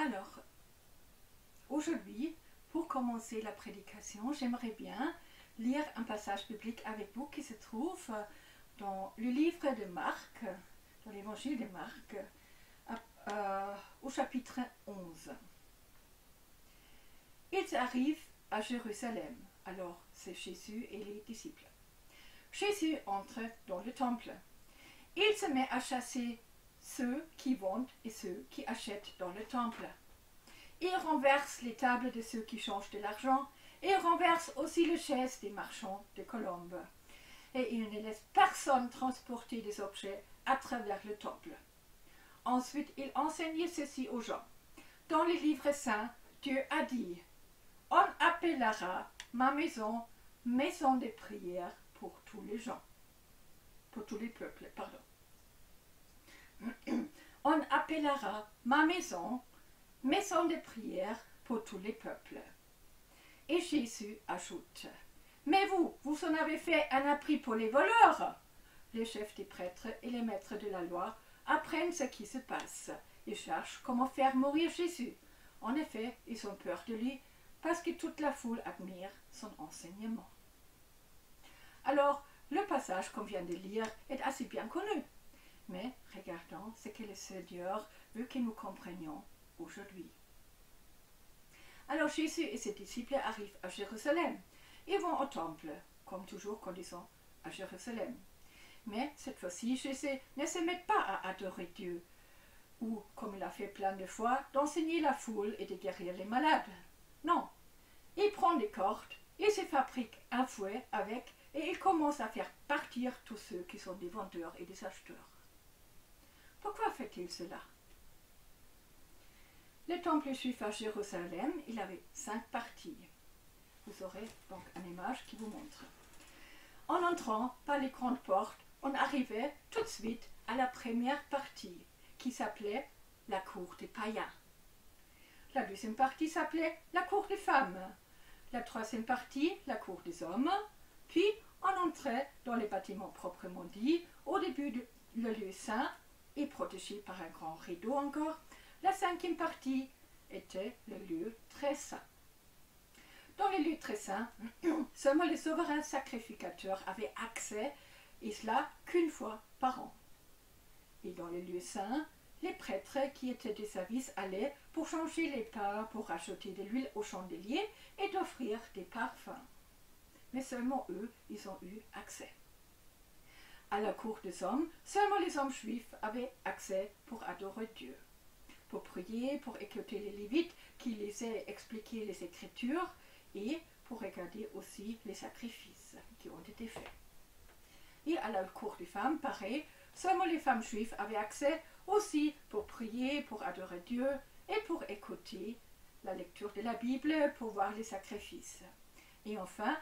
Alors, aujourd'hui, pour commencer la prédication, j'aimerais bien lire un passage biblique avec vous qui se trouve dans le livre de Marc, dans l'évangile de Marc, au chapitre 11. Ils arrivent à Jérusalem. Alors, c'est Jésus et les disciples. Jésus entre dans le temple. Il se met à chasser ceux qui vendent et ceux qui achètent dans le temple. Il renverse les tables de ceux qui changent de l'argent et renverse aussi les chaises des marchands de colombes. Et il ne laisse personne transporter des objets à travers le temple. Ensuite, il enseignait ceci aux gens. Dans les livres saints, Dieu a dit « On appellera ma maison, maison de prière pour tous les gens. » Pour tous les peuples, pardon. On appellera ma maison, maison de prière pour tous les peuples. Et Jésus ajoute, mais vous en avez fait un appris pour les voleurs. Les chefs des prêtres et les maîtres de la loi apprennent ce qui se passe et cherchent comment faire mourir Jésus. En effet, ils ont peur de lui parce que toute la foule admire son enseignement. Alors, le passage qu'on vient de lire est assez bien connu. Mais regardons ce que le Seigneur veut que nous comprenions aujourd'hui. Alors Jésus et ses disciples arrivent à Jérusalem. Ils vont au temple, comme toujours quand ils sont à Jérusalem. Mais cette fois-ci, Jésus ne se met pas à adorer Dieu, ou, comme il a fait plein de fois, d'enseigner la foule et de guérir les malades. Non, il prend des cordes, il se fabrique un fouet avec, et il commence à faire partir tous ceux qui sont des vendeurs et des acheteurs. Pourquoi fait-il cela? Le temple juif à Jérusalem, il avait 5 parties. Vous aurez donc une image qui vous montre. En entrant par les grandes portes, on arrivait tout de suite à la première partie, qui s'appelait la cour des païens. La deuxième partie s'appelait la cour des femmes. La troisième partie, la cour des hommes. Puis, on entrait dans les bâtiments proprement dits, au début du lieu saint, et protégé par un grand rideau encore. La 5e partie était le lieu très saint. Dans le lieu très saint, seulement les souverains sacrificateurs avaient accès, et cela qu'une fois par an. Et dans le lieu saint, les prêtres qui étaient de service allaient pour changer les pains, pour acheter de l'huile au chandelier et d'offrir des parfums. Mais seulement eux, ils ont eu accès. À la cour des hommes, seulement les hommes juifs avaient accès pour adorer Dieu, pour prier, pour écouter les Lévites qui lisaient et expliquaient les Écritures et pour regarder aussi les sacrifices qui ont été faits. Et à la cour des femmes, pareil, seulement les femmes juives avaient accès aussi pour prier, pour adorer Dieu et pour écouter la lecture de la Bible, pour voir les sacrifices. Et enfin,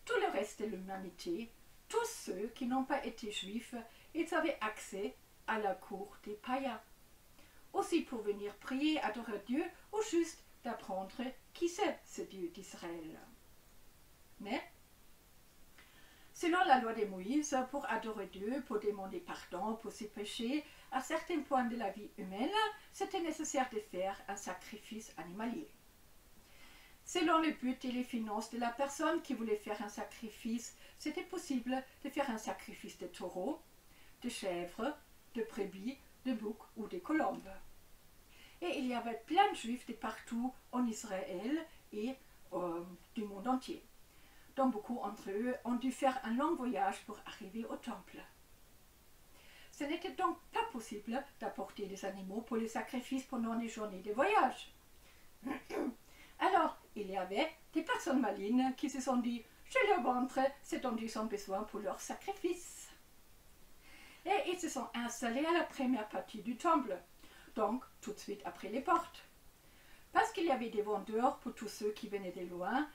tout le reste de l'humanité, tous ceux qui n'ont pas été juifs, ils avaient accès à la cour des païens. Aussi pour venir prier, adorer Dieu, ou juste d'apprendre qui c'est ce Dieu d'Israël. Mais, selon la loi de Moïse, pour adorer Dieu, pour demander pardon pour ses péchés, à certains points de la vie humaine, c'était nécessaire de faire un sacrifice animalier. Selon le but et les finances de la personne qui voulait faire un sacrifice, c'était possible de faire un sacrifice de taureau, de chèvre, de brebis, de bouc ou de colombe. Et il y avait plein de juifs de partout en Israël et du monde entier. Donc beaucoup d'entre eux ont dû faire un long voyage pour arriver au temple. Ce n'était donc pas possible d'apporter des animaux pour les sacrifices pendant les journées de voyage. Alors, il y avait des personnes malignes qui se sont dit « Je leur montre ce dont ils ont besoin pour leur sacrifice. » Et ils se sont installés à la première partie du temple, donc tout de suite après les portes. Parce qu'il y avait des vendeurs pour tous ceux qui venaient de loin,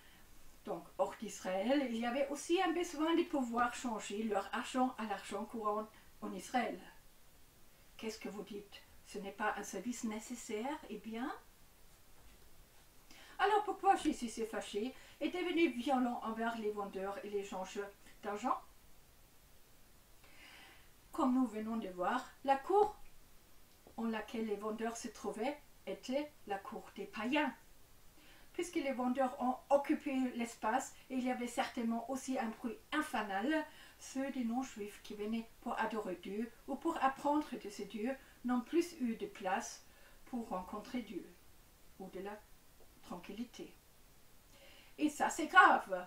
donc hors d'Israël, il y avait aussi un besoin de pouvoir changer leur argent à l'argent courant en Israël. Qu'est-ce que vous dites? Ce n'est pas un service nécessaire et bien? Alors pourquoi Jésus s'est fâché et est devenu violent envers les vendeurs et les changeurs d'argent? Comme nous venons de voir, la cour en laquelle les vendeurs se trouvaient était la cour des païens. Puisque les vendeurs ont occupé l'espace, et il y avait certainement aussi un bruit infernal, ceux des non-juifs qui venaient pour adorer Dieu ou pour apprendre de ces dieux n'ont plus eu de place pour rencontrer Dieu ou de la tranquillité. Et ça, c'est grave.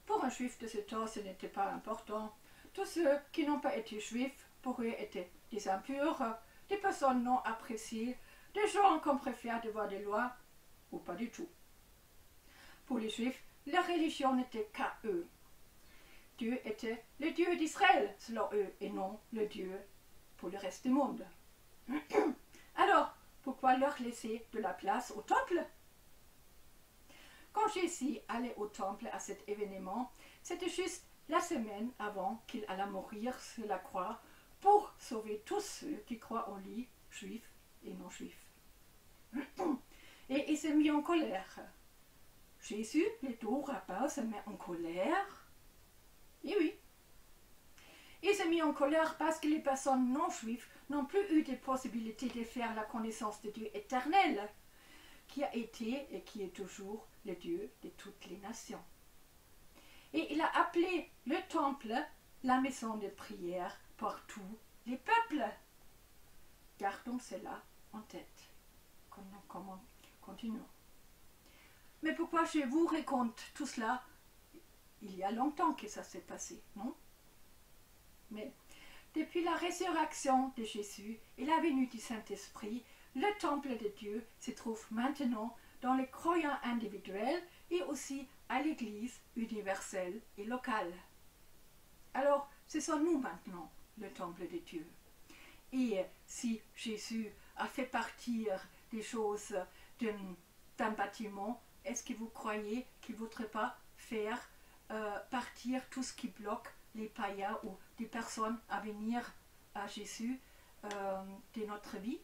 Pour un juif de ce temps, ce n'était pas important. Tous ceux qui n'ont pas été juifs, pour eux, étaient des impurs, des personnes non appréciées, des gens qu'on préfère devoir des lois, ou pas du tout. Pour les juifs, leur religion n'était qu'à eux. Dieu était le Dieu d'Israël, selon eux, et non le Dieu pour le reste du monde. Alors, pourquoi leur laisser de la place au temple? Quand Jésus allait au temple à cet événement, c'était juste la semaine avant qu'il allait mourir sur la croix pour sauver tous ceux qui croient en lui, juifs et non-juifs. Et il s'est mis en colère. Jésus, le doux rabbin, se met en colère. Et oui. Il s'est mis en colère parce que les personnes non-juives n'ont plus eu de possibilité de faire la connaissance de Dieu éternel, qui a été et qui est toujours le Dieu de toutes les nations. Et il a appelé le temple la maison de prière pour tous les peuples. Gardons cela en tête. Continuons. Mais pourquoi je vous raconte tout cela? Il y a longtemps que ça s'est passé, non? Mais depuis la résurrection de Jésus et la venue du Saint-Esprit, le temple de Dieu se trouve maintenant dans les croyants individuels et aussi à l'Église universelle et locale. Alors, ce sont nous maintenant, le temple de Dieu. Et si Jésus a fait partir des choses d'un bâtiment, est-ce que vous croyez qu'il ne voudrait pas faire partir tout ce qui bloque les païens ou des personnes à venir à Jésus de notre vie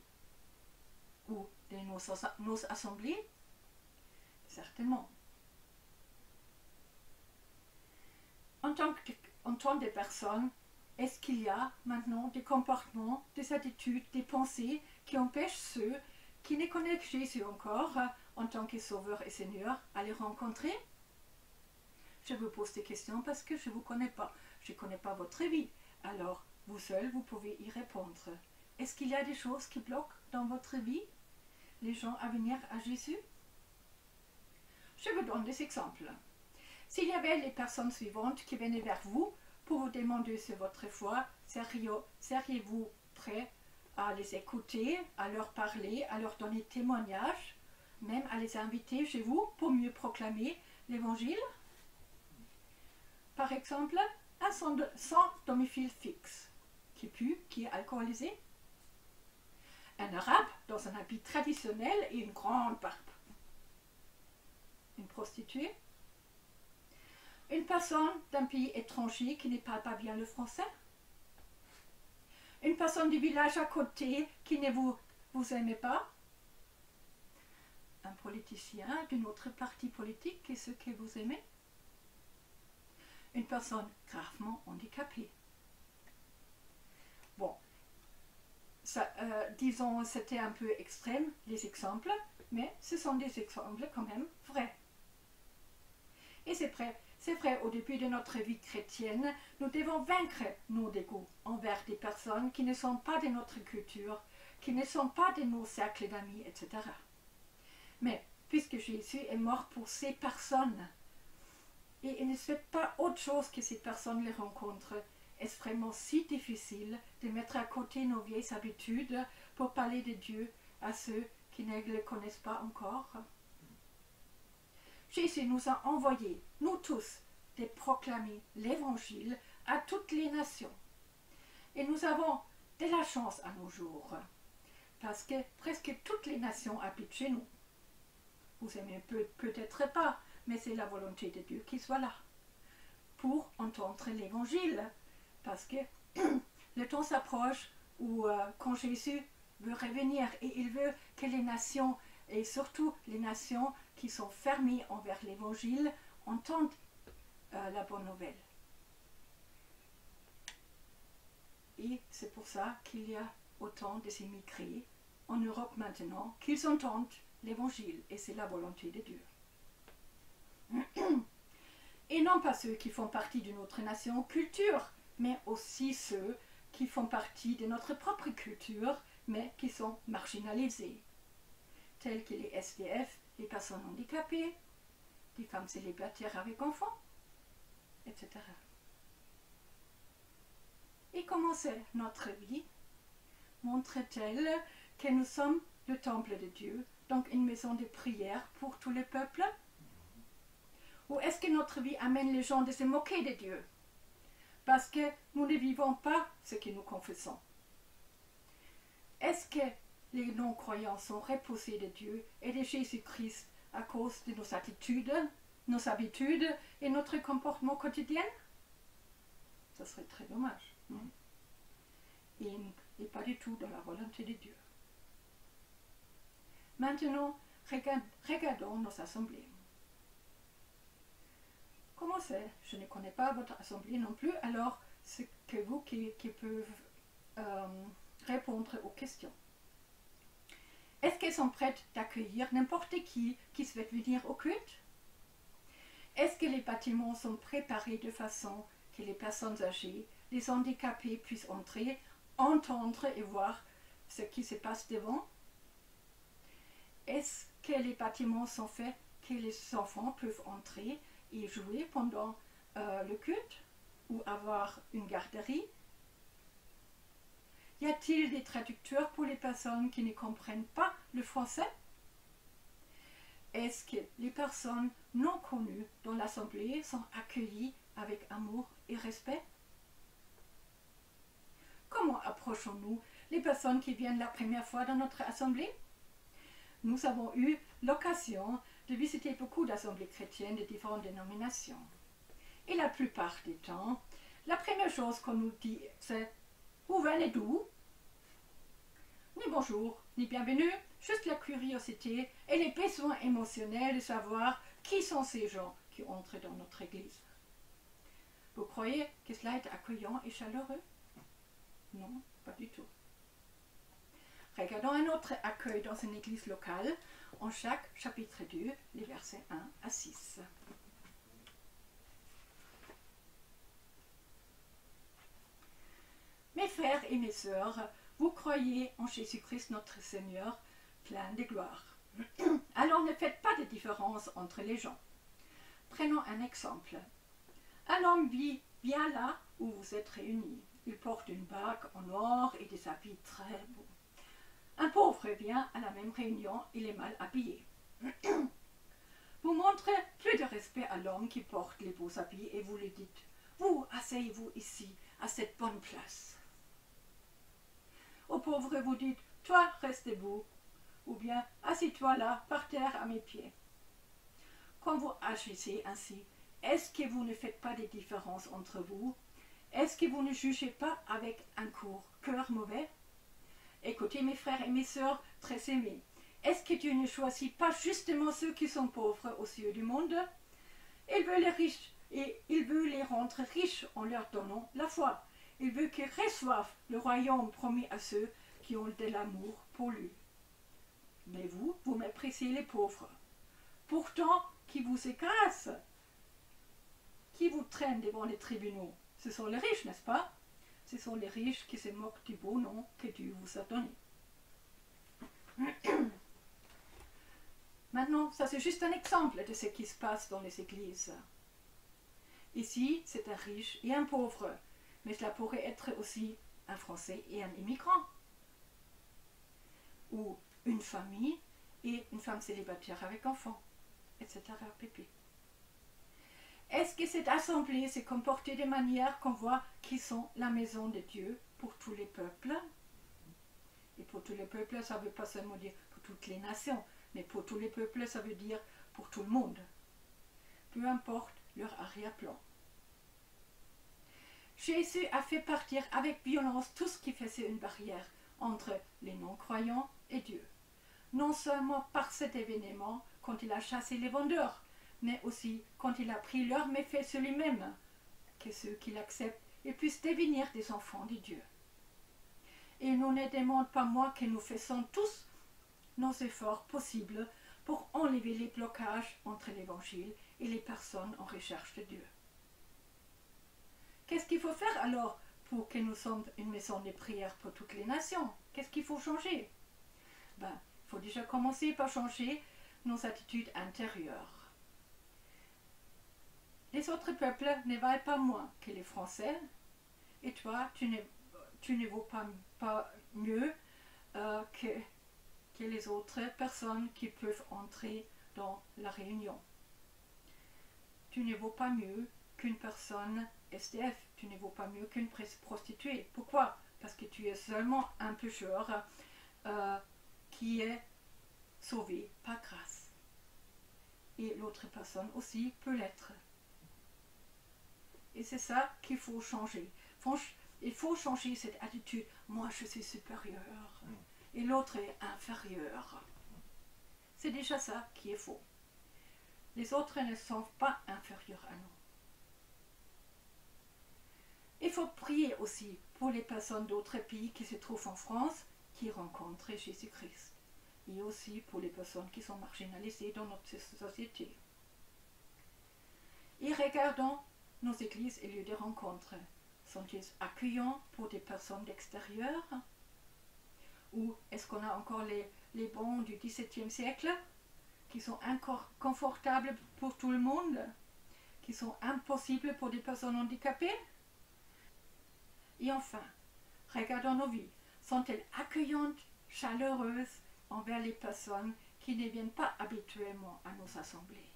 ou de nos assemblées? Certainement. En tant que personne, est-ce qu'il y a maintenant des comportements, des attitudes, des pensées qui empêchent ceux qui ne connaissent Jésus encore en tant que Sauveur et Seigneur à les rencontrer? Je vous pose des questions parce que je ne vous connais pas. Je ne connais pas votre vie. Alors, vous seul, vous pouvez y répondre. Est-ce qu'il y a des choses qui bloquent dans votre vie les gens à venir à Jésus? Je vous donne des exemples. S'il y avait les personnes suivantes qui venaient vers vous pour vous demander sur votre foi, seriez-vous prêt à les écouter, à leur parler, à leur donner témoignage, même à les inviter chez vous pour mieux proclamer l'évangile? Par exemple, un sans domicile fixe, qui pue, qui est alcoolisé. Un arabe dans un habit traditionnel et une grande barbe. Une prostituée. Une personne d'un pays étranger qui ne parle pas bien le français. Une personne du village à côté qui ne vous aime pas. Un politicien d'une autre parti politique et ceux que vous aimez. Une personne gravement handicapée. Bon, ça, disons, c'était un peu extrême, les exemples, mais ce sont des exemples quand même vrais. Et c'est vrai, au début de notre vie chrétienne, nous devons vaincre nos dégoûts envers des personnes qui ne sont pas de notre culture, qui ne sont pas de nos cercles d'amis, etc. Mais puisque Jésus est mort pour ces personnes, et il ne souhaite pas autre chose que ces personnes les rencontrent, est-ce vraiment si difficile de mettre à côté nos vieilles habitudes pour parler de Dieu à ceux qui ne le connaissent pas encore? Jésus nous a envoyés, nous tous, de proclamer l'évangile à toutes les nations. Et nous avons de la chance à nos jours, parce que presque toutes les nations habitent chez nous. Vous aimez peut-être pas, mais c'est la volonté de Dieu qui soit là, pour entendre l'évangile, parce que le temps s'approche où quand Jésus veut revenir, et il veut que les nations, et surtout les nations qui sont fermées envers l'évangile, entendent la bonne nouvelle. Et c'est pour ça qu'il y a autant de immigrés en Europe maintenant qu'ils entendent l'évangile et c'est la volonté de Dieu. Et non pas ceux qui font partie de notre nation culture, mais aussi ceux qui font partie de notre propre culture, mais qui sont marginalisés, tels que les SDF, les personnes handicapées, les femmes célibataires avec enfants, etc. Et comment c'est notre vie? Montre-t-elle que nous sommes le temple de Dieu, donc une maison de prière pour tous les peuples? Ou est-ce que notre vie amène les gens de se moquer de Dieu? Parce que nous ne vivons pas ce que nous confessons. Est-ce que les non-croyants sont repoussés de Dieu et de Jésus-Christ à cause de nos attitudes, nos habitudes et notre comportement quotidien? Ça serait très dommage. Et pas du tout dans la volonté de Dieu. Maintenant, regardons nos assemblées. Comment c'est? Je ne connais pas votre assemblée non plus, alors c'est que vous qui peuvent répondre aux questions. Est-ce qu'elles sont prêtes d'accueillir n'importe qui souhaite venir au culte? Est-ce que les bâtiments sont préparés de façon que les personnes âgées, les handicapés puissent entrer, entendre et voir ce qui se passe devant? Est-ce que les bâtiments sont faits que les enfants peuvent entrer et jouer pendant le culte ou avoir une garderie? Y a-t-il des traducteurs pour les personnes qui ne comprennent pas le français? Est-ce que les personnes non connues dans l'assemblée sont accueillies avec amour et respect? Comment approchons-nous les personnes qui viennent la première fois dans notre assemblée? Nous avons eu l'occasion de visiter beaucoup d'assemblées chrétiennes de différentes dénominations. Et la plupart du temps, la première chose qu'on nous dit, c'est « Où venez d'où ?» Ni bonjour, ni bienvenue, juste la curiosité et les besoins émotionnels de savoir qui sont ces gens qui entrent dans notre église. Vous croyez que cela est accueillant et chaleureux? Non, pas du tout. Regardons un autre accueil dans une église locale, en Jacques chapitre 2, les versets 1 à 6. Mes frères et mes sœurs, vous croyez en Jésus-Christ notre Seigneur, plein de gloire. Alors ne faites pas de différence entre les gens. Prenons un exemple. Un homme vit bien là où vous êtes réunis. Il porte une bague en or et des habits très beaux. Un pauvre vient à la même réunion, il est mal habillé. Vous montrez plus de respect à l'homme qui porte les beaux habits et vous lui dites « Vous, asseyez-vous ici, à cette bonne place. » Au pauvre, vous dites « Toi, reste debout. » Ou bien « Assis-toi là, par terre à mes pieds. » Quand vous agissez ainsi, est-ce que vous ne faites pas de différence entre vous? Est-ce que vous ne jugez pas avec un cœur mauvais? Écoutez mes frères et mes sœurs très aimés, est-ce que Dieu ne choisit pas justement ceux qui sont pauvres aux yeux du monde? Il veut les riches et il veut les rendre riches en leur donnant la foi. Il veut qu'ils reçoivent le royaume promis à ceux qui ont de l'amour pour lui. Mais vous méprisez les pauvres. Pourtant, qui vous écrase? Qui vous traîne devant les tribunaux? Ce sont les riches, n'est-ce pas? Ce sont les riches qui se moquent du beau nom que Dieu vous a donné. Maintenant, ça c'est juste un exemple de ce qui se passe dans les églises. Ici, c'est un riche et un pauvre, mais cela pourrait être aussi un Français et un immigrant. Ou une famille et une femme célibataire avec enfants, etc. Pépé. Est-ce que cette assemblée s'est comportée de manière qu'on voit qu'ils sont la maison de Dieu pour tous les peuples? Et pour tous les peuples, ça ne veut pas seulement dire pour toutes les nations, mais pour tous les peuples, ça veut dire pour tout le monde. Peu importe leur arrière-plan. Jésus a fait partir avec violence tout ce qui faisait une barrière entre les non-croyants et Dieu. Non seulement par cet événement, quand il a chassé les vendeurs, mais aussi quand il a pris leur méfait sur lui-même, que ceux qui l'acceptent puissent devenir des enfants de Dieu. Et nous ne demande pas moins que nous faisons tous nos efforts possibles pour enlever les blocages entre l'Évangile et les personnes en recherche de Dieu. Qu'est-ce qu'il faut faire alors pour que nous sommes une maison de prière pour toutes les nations? Qu'est-ce qu'il faut changer? Il faut déjà commencer par changer nos attitudes intérieures. Les autres peuples ne valent pas moins que les Français, et toi, tu ne vaux pas mieux que les autres personnes qui peuvent entrer dans la réunion. Tu ne vaux pas mieux qu'une personne SDF, tu ne vaux pas mieux qu'une prostituée. Pourquoi? Parce que tu es seulement un pécheur qui est sauvé par grâce. Et l'autre personne aussi peut l'être. Et c'est ça qu'il faut changer. Il faut changer cette attitude. Moi, je suis supérieur et l'autre est inférieur. C'est déjà ça qui est faux. Les autres ne sont pas inférieurs à nous. Il faut prier aussi pour les personnes d'autres pays qui se trouvent en France, qui rencontrent Jésus-Christ. Et aussi pour les personnes qui sont marginalisées dans notre société. Et regardons nos églises et lieux de rencontre. Sont-ils accueillants pour des personnes d'extérieur? Ou est-ce qu'on a encore les bancs du XVIIe siècle qui sont encore confortables pour tout le monde, qui sont impossibles pour des personnes handicapées? Et enfin, regardons nos vies. Sont-elles accueillantes, chaleureuses envers les personnes qui ne viennent pas habituellement à nos assemblées?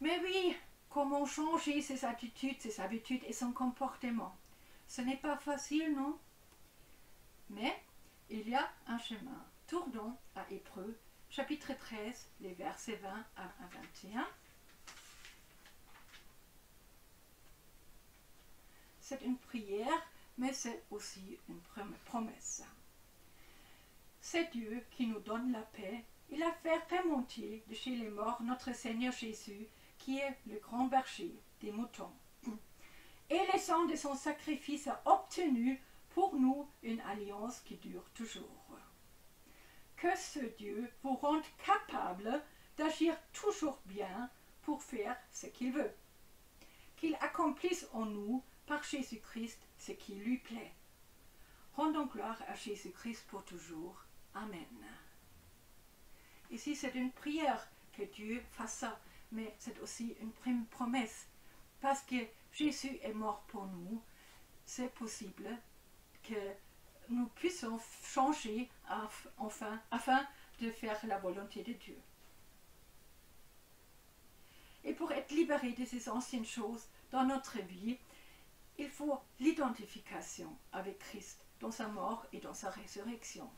Mais oui, comment changer ses attitudes, ses habitudes et son comportement? Ce n'est pas facile, non? Mais il y a un chemin. Tournons à Hébreux, chapitre 13, les versets 20 à 21. C'est une prière, mais c'est aussi une promesse. C'est Dieu qui nous donne la paix. Il a fait remonter de chez les morts notre Seigneur Jésus, qui est le grand berger des moutons. Et le sang de son sacrifice a obtenu pour nous une alliance qui dure toujours. Que ce Dieu vous rende capable d'agir toujours bien pour faire ce qu'il veut. Qu'il accomplisse en nous, par Jésus-Christ, ce qui lui plaît. Rendons gloire à Jésus-Christ pour toujours. Amen. Ici, c'est une prière que Dieu fasse ça, mais c'est aussi une promesse. Parce que Jésus est mort pour nous, c'est possible que nous puissions changer afin de faire la volonté de Dieu. Et pour être libéré de ces anciennes choses dans notre vie, il faut l'identification avec Christ dans sa mort et dans sa résurrection.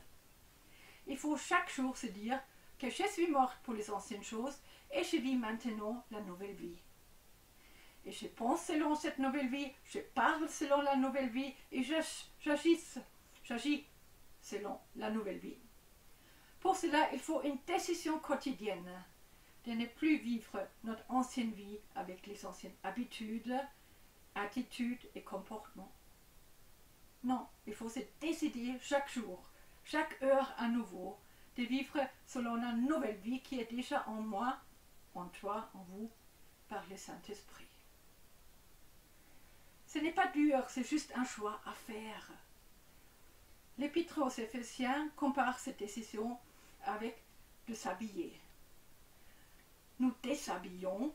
Il faut chaque jour se dire que je suis morte pour les anciennes choses et je vis maintenant la nouvelle vie. Et je pense selon cette nouvelle vie, je parle selon la nouvelle vie et j'agis selon la nouvelle vie. Pour cela, il faut une décision quotidienne de ne plus vivre notre ancienne vie avec les anciennes habitudes, attitudes et comportements. Non, il faut se décider chaque jour, chaque heure à nouveau, de vivre selon la nouvelle vie qui est déjà en moi, en toi, en vous, par le Saint-Esprit. Ce n'est pas dur, c'est juste un choix à faire. L'Épître aux Éphésiens compare cette décision avec de s'habiller. Nous déshabillons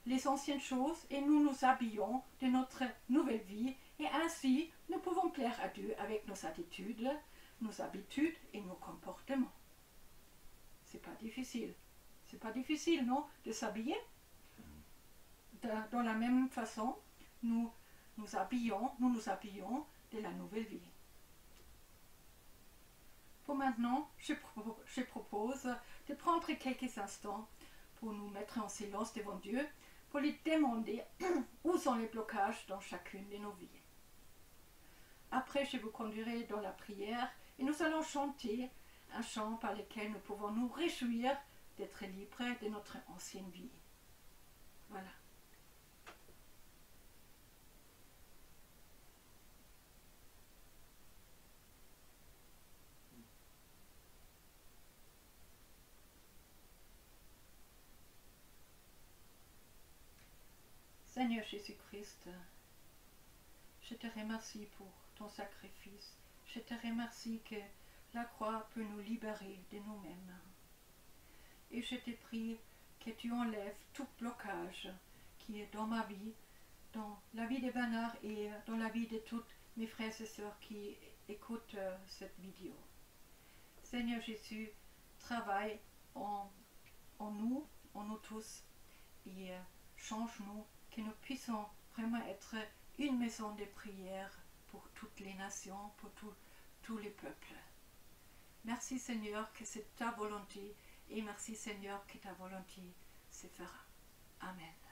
les anciennes choses et nous nous habillons de notre nouvelle vie et ainsi nous pouvons plaire à Dieu avec nos attitudes, nos habitudes et nos comportements. C'est pas difficile. C'est pas difficile, non, de s'habiller. Dans la même façon, nous nous habillons de la nouvelle vie. Pour maintenant, je propose de prendre quelques instants pour nous mettre en silence devant Dieu, pour lui demander où sont les blocages dans chacune de nos vies. Après, je vous conduirai dans la prière et nous allons chanter un chant par lequel nous pouvons nous réjouir d'être libres de notre ancienne vie. Voilà. Seigneur Jésus-Christ, je te remercie pour ton sacrifice. Je te remercie que la croix peut nous libérer de nous-mêmes. Et je te prie que tu enlèves tout blocage qui est dans ma vie, dans la vie de Bernard et dans la vie de tous mes frères et sœurs qui écoutent cette vidéo. Seigneur Jésus, travaille en nous tous, et change-nous, que nous puissions vraiment être une maison de prière pour toutes les nations, pour tous les peuples. Merci Seigneur que c'est ta volonté, et merci Seigneur que ta volonté se fera. Amen.